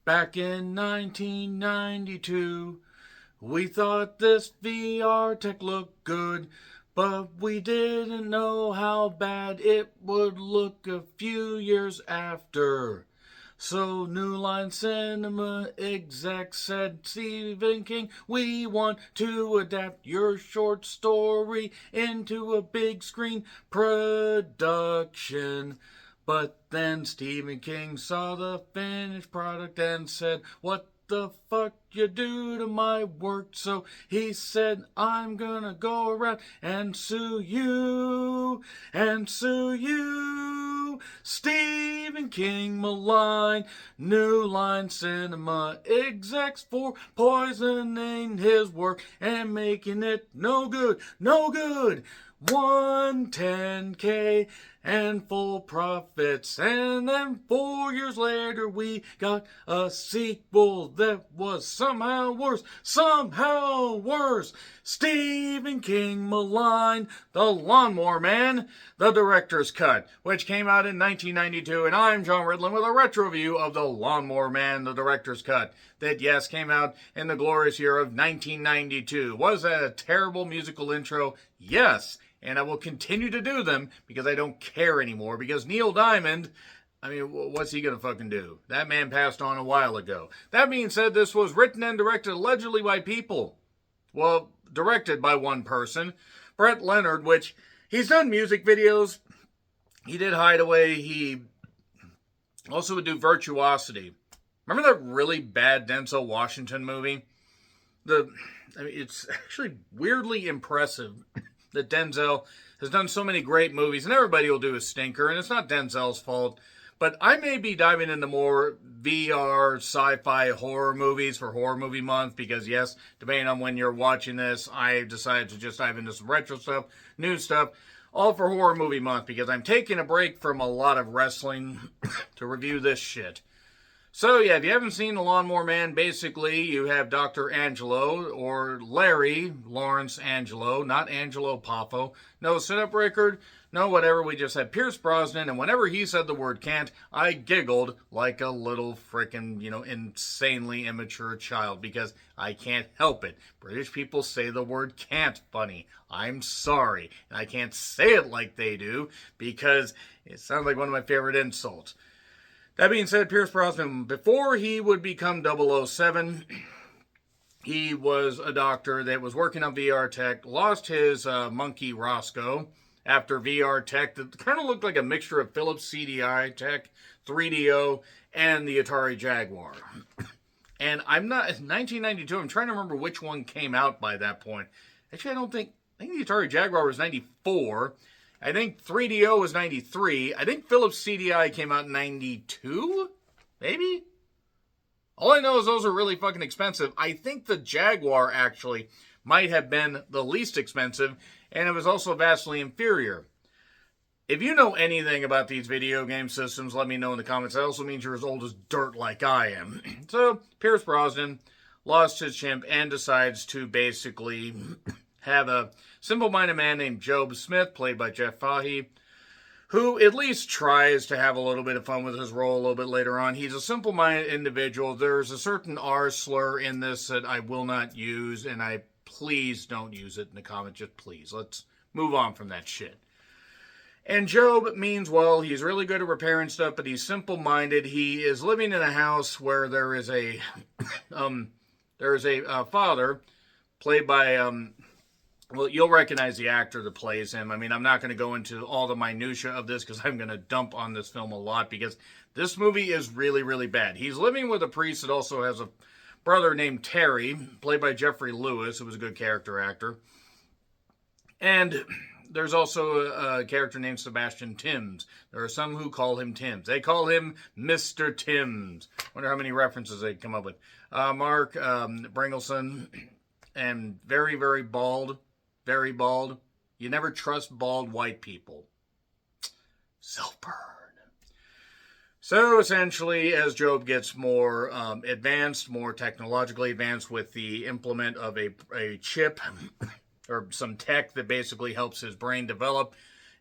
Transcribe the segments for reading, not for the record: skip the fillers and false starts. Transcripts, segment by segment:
Back in 1992, we thought this VR tech looked good, but we didn't know how bad it would look a few years after. So New Line Cinema exec said, Stephen King, we want to adapt your short story into a big screen production. But then Stephen King saw the finished product and said, what the fuck you do to my work? So he said, I'm gonna go around and sue you, Stephen King malign New Line Cinema execs for poisoning his work and making it no good, no good. 110K and full profits, and then 4 years later we got a sequel that was somehow worse, Stephen King maligned The Lawnmower Man, the director's cut, which came out in 1992, and I'm John Ridlin with a retro review of The Lawnmower Man, the director's cut, that yes, came out in the glorious year of 1992. Was that a terrible musical intro? Yes. And I will continue to do them because I don't care anymore. Because Neil Diamond, I mean, what's he going to fucking do? That man passed on a while ago. That being said, this was written and directed allegedly by people. Well, directed by one person, Brett Leonard, which he's done music videos. He did Hideaway. He also would do Virtuosity. Remember that really bad Denzel Washington movie? It's actually weirdly impressive that Denzel has done so many great movies, and everybody will do a stinker, and it's not Denzel's fault. But I may be diving into more VR, sci-fi, horror movies for Horror Movie Month, because yes, depending on when you're watching this, I decided to just dive into some retro stuff, new stuff, all for Horror Movie Month, because I'm taking a break from a lot of wrestling to review this shit. So yeah, if you haven't seen The Lawnmower Man, basically you have Dr. Angelo, or Larry Lawrence Angelo, not Angelo Poffo. No sit-up record, no whatever, we just had Pierce Brosnan, and whenever he said the word can't, I giggled like a little frickin', insanely immature child, because I can't help it. British people say the word can't funny. I'm sorry, and I can't say it like they do, because it sounds like one of my favorite insults. That being said, Pierce Brosnan, before he would become 007, he was a doctor that was working on VR tech, lost his monkey Roscoe after VR tech that kind of looked like a mixture of Philips CDI tech, 3DO, and the Atari Jaguar. And in 1992, I'm trying to remember which one came out by that point. Actually, I think the Atari Jaguar was 94. I think 3DO was 93. I think Philips CDI came out in 92? Maybe? All I know is those are really fucking expensive. I think the Jaguar actually might have been the least expensive, and it was also vastly inferior. If you know anything about these video game systems, let me know in the comments. That also means you're as old as dirt like I am. So, Pierce Brosnan lost his chimp and decides to basically have a simple-minded man named Jobe Smith, played by Jeff Fahey, who at least tries to have a little bit of fun with his role a little bit later on. He's a simple-minded individual. There's a certain R slur in this that I will not use, and please don't use it in the comments. Just please. Let's move on from that shit. And Jobe means well. He's really good at repairing stuff, but he's simple-minded. He is living in a house where there is a father, played by well, you'll recognize the actor that plays him. I mean, I'm not going to go into all the minutia of this because I'm going to dump on this film a lot because this movie is really, really bad. He's living with a priest that also has a brother named Terry, played by Jeffrey Lewis, who was a good character actor. And there's also a character named Sebastian Timms. There are some who call him Timms. They call him Mr. Timms. Wonder how many references they come up with. Mark Bringleson, and very, very bald. Very bald. You never trust bald white people. Self-burn. So essentially, as Jobe gets more advanced, more technologically advanced with the implement of a chip or some tech that basically helps his brain develop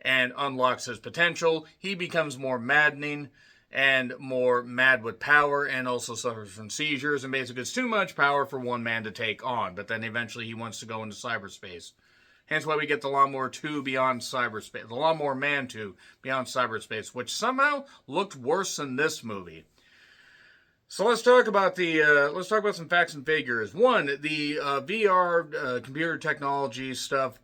and unlocks his potential, he becomes more maddening and more mad with power, and also suffers from seizures, and basically it's too much power for one man to take on, but then eventually he wants to go into cyberspace. Hence why we get the Lawnmower 2 Beyond Cyberspace, the Lawnmower Man 2 Beyond Cyberspace, which somehow looked worse than this movie. So let's talk about some facts and figures. One, the VR computer technology stuff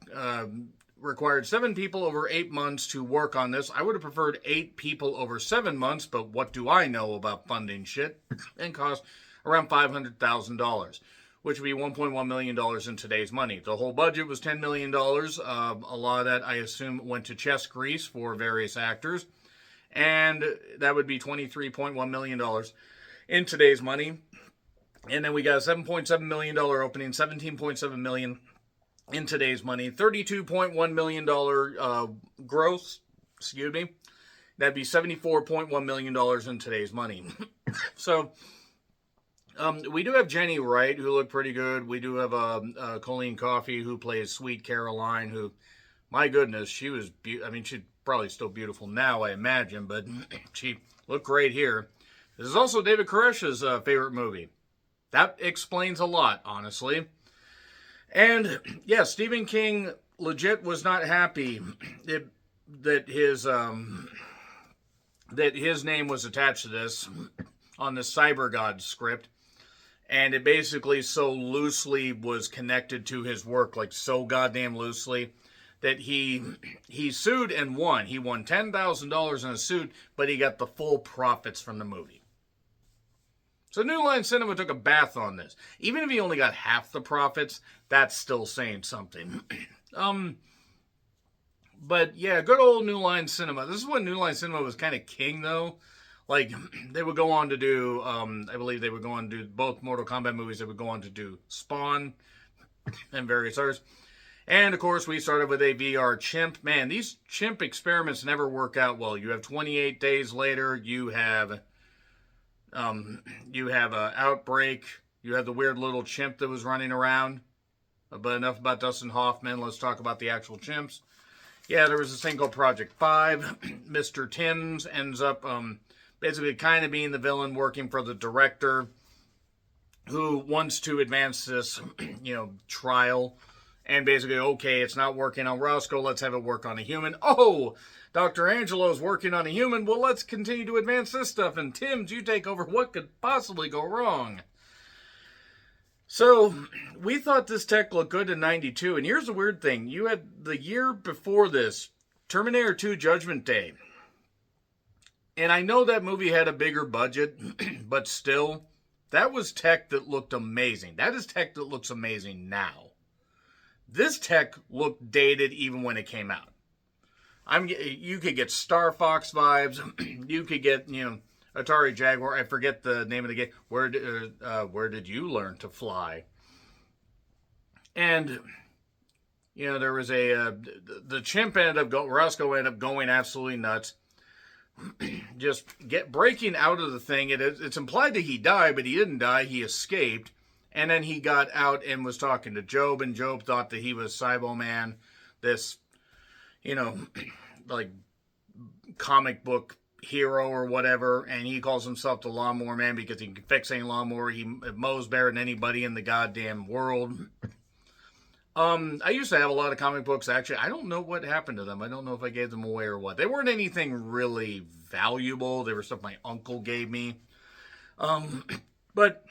required 7 people over 8 months to work on this. I would have preferred 8 people over 7 months, but what do I know about funding shit? And cost around $500,000, which would be $1.1 million in today's money. The whole budget was $10 million. A lot of that, I assume, went to chest grease for various actors, and that would be $23.1 million in today's money. And then we got a $7.7 million opening, $17.7 million in today's money, $32.1 million gross, excuse me. That'd be $74.1 million in today's money. So, we do have Jenny Wright, who looked pretty good. We do have Colleen Coffey, who plays Sweet Caroline, who, my goodness, she was, she's probably still beautiful now, I imagine, but she looked great here. This is also David Koresh's favorite movie. That explains a lot, honestly. And, yeah, Stephen King legit was not happy that his name was attached to this on the Cyber God script. And it basically so loosely was connected to his work, like so goddamn loosely, that he sued and won. He won $10,000 in a suit, but he got the full profits from the movie. So New Line Cinema took a bath on this. Even if he only got half the profits, that's still saying something. But yeah, good old New Line Cinema. This is when New Line Cinema was kind of king, though. Like, they would go on to do, I believe they would go on to do both Mortal Kombat movies. They would go on to do Spawn and various others. And, of course, we started with a VR chimp. Man, these chimp experiments never work out well. You have 28 days later, you have an outbreak. You have the weird little chimp that was running around. But enough about Dustin Hoffman. Let's talk about the actual chimps. Yeah, there was this thing called Project 5. Mr. Timms ends up basically kind of being the villain, working for the director, who wants to advance this, trial. And basically, okay, it's not working on Roscoe, let's have it work on a human. Oh, Dr. Angelo's working on a human, well, let's continue to advance this stuff. And Timms, you take over. What could possibly go wrong? So, we thought this tech looked good in 92. And here's the weird thing. You had the year before this, Terminator 2 Judgment Day. And I know that movie had a bigger budget, but still, that was tech that looked amazing. That is tech that looks amazing now. This tech looked dated even when it came out. You could get Star Fox vibes. You could get, Atari Jaguar. I forget the name of the game. Where did you learn to fly? And, there was the chimp Roscoe ended up going absolutely nuts. Just breaking out of the thing. It's implied that he died, but he didn't die. He escaped. And then he got out and was talking to Jobe, and Jobe thought that he was Cybo-Man, this, like, comic book hero or whatever, and he calls himself the Lawnmower Man because he can fix any lawnmower. He mows better than anybody in the goddamn world. I used to have a lot of comic books, actually. I don't know what happened to them. I don't know if I gave them away or what. They weren't anything really valuable. They were stuff my uncle gave me. But...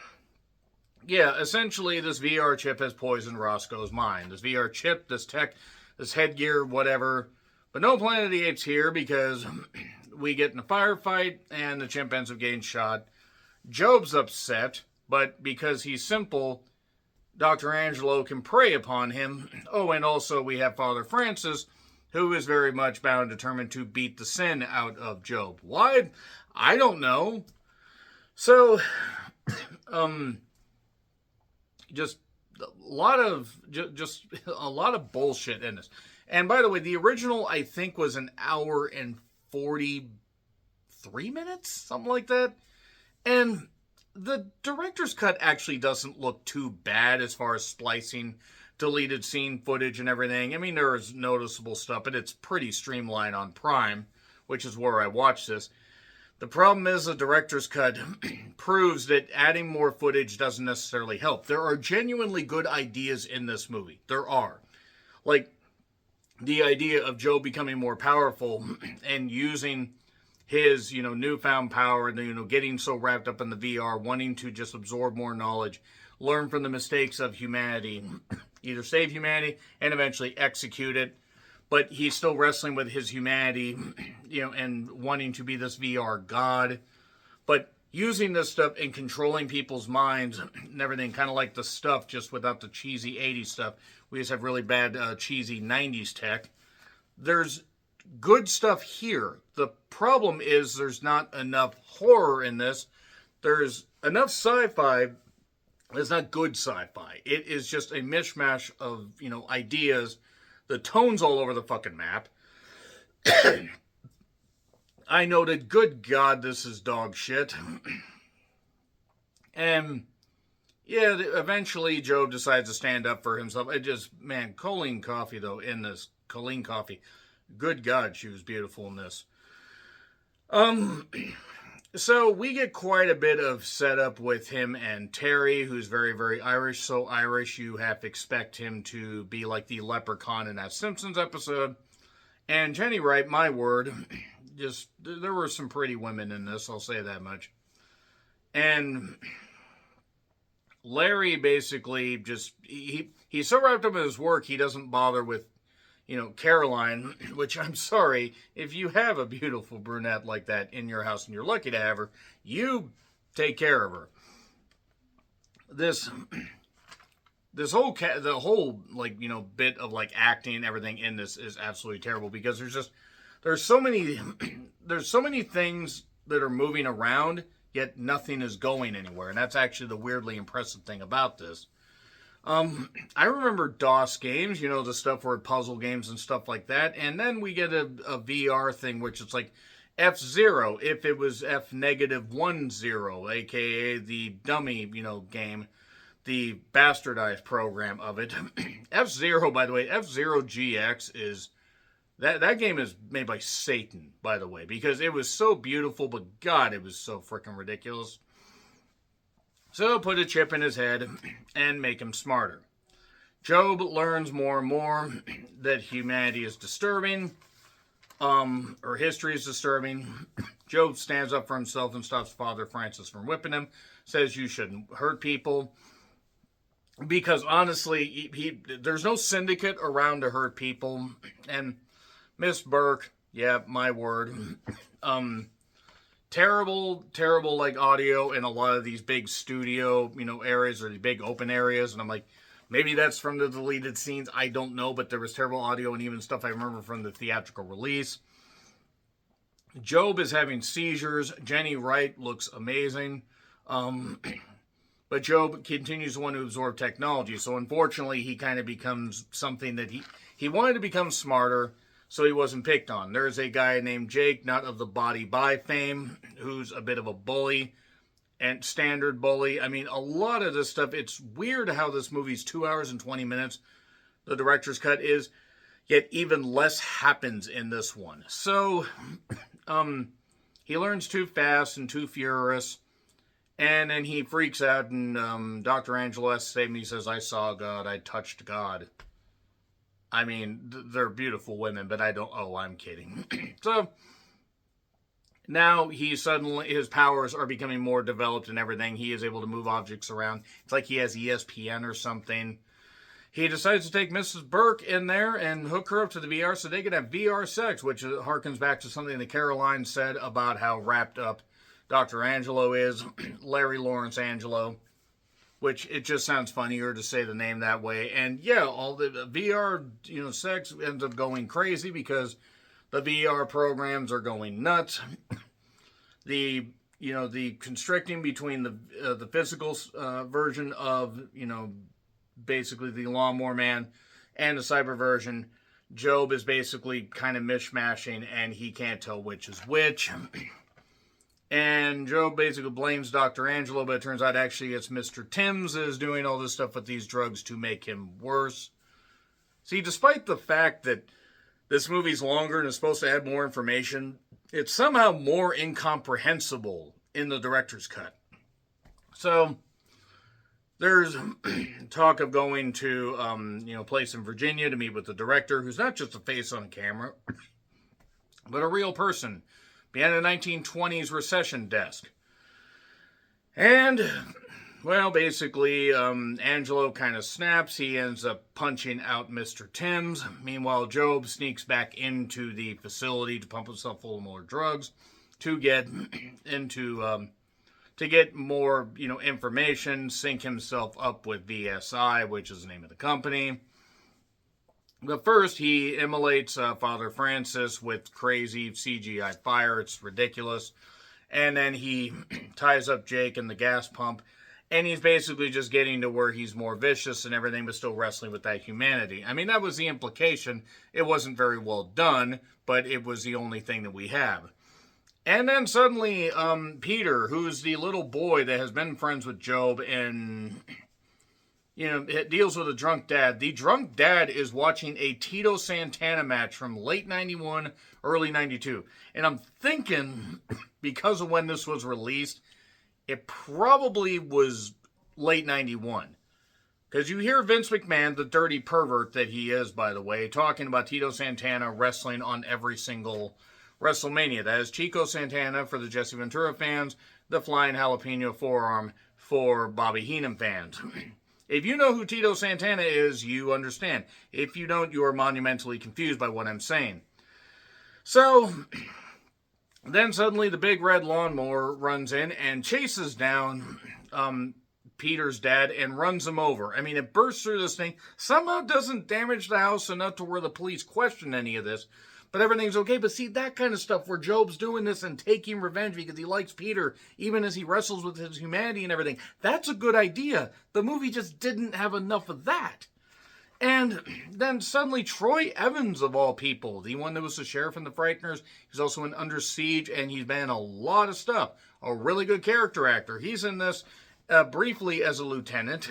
yeah, essentially, this VR chip has poisoned Roscoe's mind. This VR chip, this tech, this headgear, whatever. But no Planet of the Apes here because we get in a firefight and the chimp ends up getting shot. Jobe's upset, but because he's simple, Dr. Angelo can prey upon him. Oh, and also we have Father Francis, who is very much bound and determined to beat the sin out of Jobe. Why? I don't know. So, just a lot of bullshit in this. And by the way, the original I think was an hour and 43 minutes, something like that. And the director's cut actually doesn't look too bad as far as splicing deleted scene footage and everything. I mean, there is noticeable stuff, but it's pretty streamlined on Prime, which is where I watched this. The problem is the director's cut proves that adding more footage doesn't necessarily help. There are genuinely good ideas in this movie. There are. Like the idea of Joe becoming more powerful and using his, newfound power and, getting so wrapped up in the VR, wanting to just absorb more knowledge, learn from the mistakes of humanity, either save humanity and eventually execute it. But he's still wrestling with his humanity, and wanting to be this VR god. But using this stuff and controlling people's minds and everything, kind of like the stuff, just without the cheesy 80s stuff. We just have really bad, cheesy 90s tech. There's good stuff here. The problem is there's not enough horror in this. There's enough sci-fi. It's not good sci-fi. It is just a mishmash of, ideas. The tone's all over the fucking map. I noted, good God, this is dog shit. And, yeah, eventually Jobe decides to stand up for himself. Colleen Coffey, though, in this. Colleen Coffey. Good God, she was beautiful in this. So we get quite a bit of setup with him and Terry, who's very, very Irish. So Irish, you have to expect him to be like the leprechaun in that Simpsons episode. And Jenny Wright, my word, there were some pretty women in this, I'll say that much. And Larry basically he's so wrapped up in his work, he doesn't bother with, Caroline, which I'm sorry, if you have a beautiful brunette like that in your house and you're lucky to have her, you take care of her. The whole bit of acting and everything in this is absolutely terrible because there's so many things that are moving around, yet nothing is going anywhere. And that's actually the weirdly impressive thing about this. I remember DOS games, the stuff where puzzle games and stuff like that. And then we get a VR thing, which is like F-Zero, if it was F-10, aka the dummy, game, the bastardized program of it. F-Zero, by the way, F-Zero GX is, that game is made by Satan, by the way, because it was so beautiful, but God, it was so freaking ridiculous. So put a chip in his head and make him smarter. Jobe learns more and more that humanity is disturbing, or history is disturbing. Jobe stands up for himself and stops Father Francis from whipping him, says you shouldn't hurt people. Because honestly, there's no syndicate around to hurt people. And Miss Burke, yeah, my word, terrible audio in a lot of these big studio, areas or the big open areas. And I'm like, maybe that's from the deleted scenes. I don't know, but there was terrible audio and even stuff I remember from the theatrical release. Jobe is having seizures. Jenny Wright looks amazing. But Jobe continues to want to absorb technology. So unfortunately, he kind of becomes something that he wanted to become smarter, so he wasn't picked on. There's a guy named Jake, not of the Body By fame, who's a bit of a bully and standard bully. I mean, a lot of this stuff, it's weird how this movie's 2 hours and 20 minutes. The director's cut is, yet even less happens in this one. So, he learns too fast and too furious. And then he freaks out, and Dr. Angelo has to save him. He says, I saw God, I touched God. I mean, they're beautiful women, but I'm kidding. So, now his powers are becoming more developed and everything. He is able to move objects around. It's like he has ESPN or something. He decides to take Mrs. Burke in there and hook her up to the VR so they can have VR sex, which harkens back to something that Caroline said about how wrapped up Dr. Angelo is, Larry Lawrence Angelo, which it just sounds funnier to say the name that way. And yeah, all the VR, sex ends up going crazy because the VR programs are going nuts. The constricting between the physical version of, basically the Lawnmower Man and the cyber version, Jobe is basically kind of mishmashing and he can't tell which is which. And Jobe basically blames Dr. Angelo, but it turns out actually it's Mr. Timms is doing all this stuff with these drugs to make him worse. See, despite the fact that this movie's longer and is supposed to add more information, it's somehow more incomprehensible in the director's cut. So there's talk of going to a place in Virginia to meet with the director, who's not just a face on camera, but a real person behind a 1920s recession desk. And, well, basically, Angelo kind of snaps. He ends up punching out Mr. Timms. Meanwhile, Jobe sneaks back into the facility to pump himself full of more drugs to get more, information, sync himself up with VSI, which is the name of the company. But first, he immolates Father Francis with crazy CGI fire. It's ridiculous. And then he ties up Jake in the gas pump. And he's basically just getting to where he's more vicious and everything, but still wrestling with that humanity. I mean, that was the implication. It wasn't very well done, but it was the only thing that we have. And then suddenly, Peter, who's the little boy that has been friends with Jobe and, it deals with a drunk dad. The drunk dad is watching a Tito Santana match from late 91, early 92. And I'm thinking, because of when this was released, it probably was late 91. Because you hear Vince McMahon, the dirty pervert that he is, by the way, talking about Tito Santana wrestling on every single WrestleMania. That is Chico Santana for the Jesse Ventura fans, the flying jalapeno forearm for Bobby Heenan fans. If you know who Tito Santana is, you understand. If you don't, you are monumentally confused by what I'm saying. So, then suddenly the big red lawnmower runs in and chases down Peter's dad and runs him over. I mean, it bursts through this thing. Somehow doesn't damage the house enough to where the police question any of this. But everything's okay. But see, that kind of stuff where Jobe's doing this and taking revenge because he likes Peter, even as he wrestles with his humanity and everything, that's a good idea. The movie just didn't have enough of that. And then suddenly Troy Evans, of all people, the one that was the sheriff in The Frighteners, he's also in Under Siege, and he's been in a lot of stuff. A really good character actor. He's in this briefly as a lieutenant.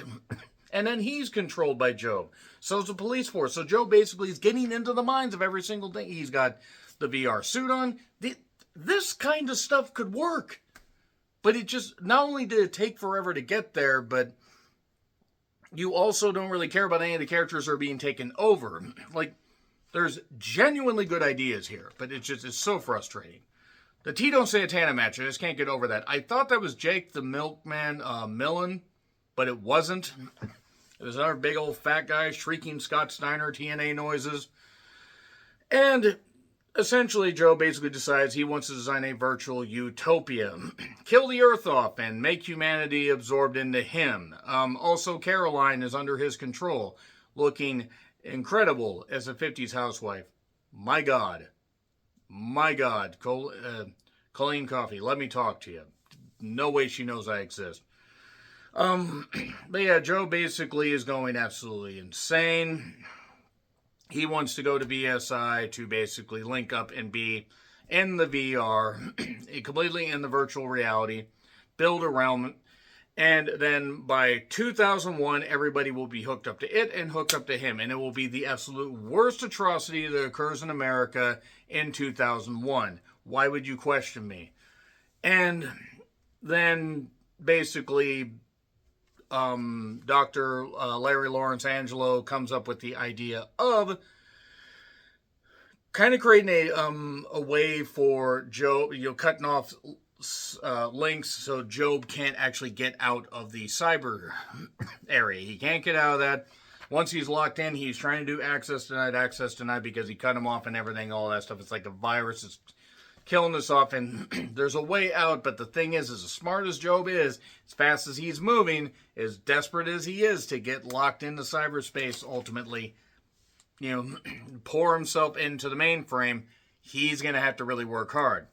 And then he's controlled by Jobe. So is the police force. So Jobe basically is getting into the minds of every single thing. He's got the VR suit on. This kind of stuff could work. But it just, not only did it take forever to get there, but you also don't really care about any of the characters that are being taken over. Like, there's genuinely good ideas here, but it's so frustrating. The Tito Santana match, I just can't get over that. I thought that was Jake the Milkman Millen, but it wasn't. It was another big old fat guy shrieking Scott Steiner TNA noises. And essentially, Joe basically decides he wants to design a virtual utopia. Kill the Earth off and make humanity absorbed into him. Also, Caroline is under his control, looking incredible as a 50s housewife. My God. My God. Colleen Coffey, let me talk to you. No way she knows I exist. But yeah, Joe basically is going absolutely insane. He wants to go to VSI to basically link up and be in the VR, completely in the virtual reality, build a realm, and then by 2001, everybody will be hooked up to it and hooked up to him, and it will be the absolute worst atrocity that occurs in America in 2001. Why would you question me? And then basically Dr. Larry Lawrence Angelo comes up with the idea of kind of creating a way for Jobe, cutting off links so Jobe can't actually get out of the cyber area. He can't get out of that. Once he's locked in, he's trying to do access denied because he cut him off and everything, all that stuff. It's like a virus is killing us off, and there's a way out, but the thing is, as smart as Jobe is, as fast as he's moving, as desperate as he is to get locked into cyberspace, ultimately, pour himself into the mainframe, he's going to have to really work hard.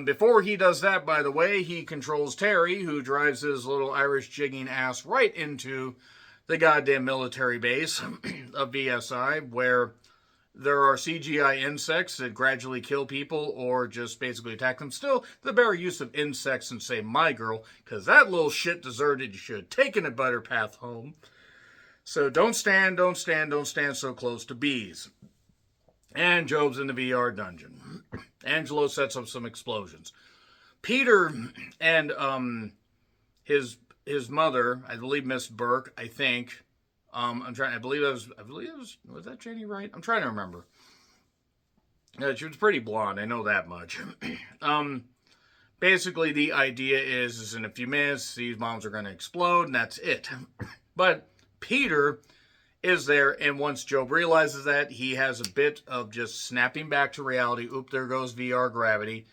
Before he does that, by the way, he controls Terry, who drives his little Irish jigging ass right into the goddamn military base of VSI, where there are CGI insects that gradually kill people or just basically attack them. Still, the better use of insects than, say, My Girl, because that little shit deserted. You should have taken a better path home. So don't stand so close to bees. And Jobe's in the VR dungeon. Angelo sets up some explosions. Peter and his mother, I believe Miss Burke, I think. I believe it was that Janie Wright? I'm trying to remember. She was pretty blonde, I know that much. Basically, the idea is in a few minutes, these bombs are going to explode, and that's it. But Peter is there, and once Jobe realizes that, he has a bit of just snapping back to reality. Oop, there goes VR gravity.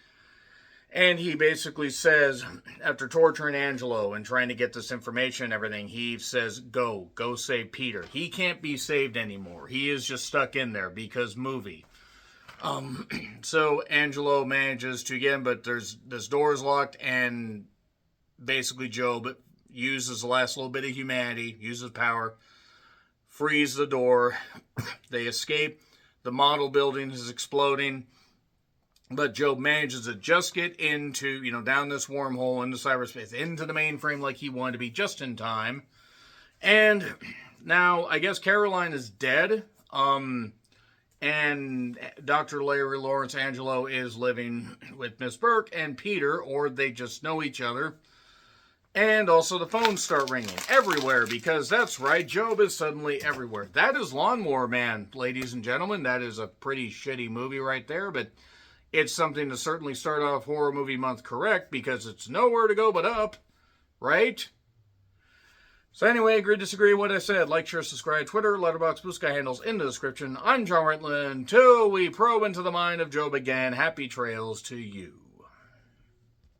And he basically says, after torturing Angelo and trying to get this information and everything, he says, go save Peter. He can't be saved anymore. He is just stuck in there because movie. So Angelo manages to get him, but this door is locked, and basically Jobe uses the last little bit of humanity, uses power, frees the door. They escape. The model building is exploding, but Jobe manages to just get into, down this wormhole into cyberspace, into the mainframe like he wanted to be, just in time. And now, I guess Caroline is dead. And Dr. Larry Lawrence Angelo is living with Miss Burke and Peter, or they just know each other. And also the phones start ringing everywhere, because that's right, Jobe is suddenly everywhere. That is Lawnmower Man, ladies and gentlemen. That is a pretty shitty movie right there, but it's something to certainly start off Horror Movie Month correct, because it's nowhere to go but up, right? So anyway, agree, disagree, what I said. Like, share, subscribe, Twitter, Letterboxd, Blue Sky handles in the description. I'm John Redland. Till we probe into the mind of Jobe again, happy trails to you.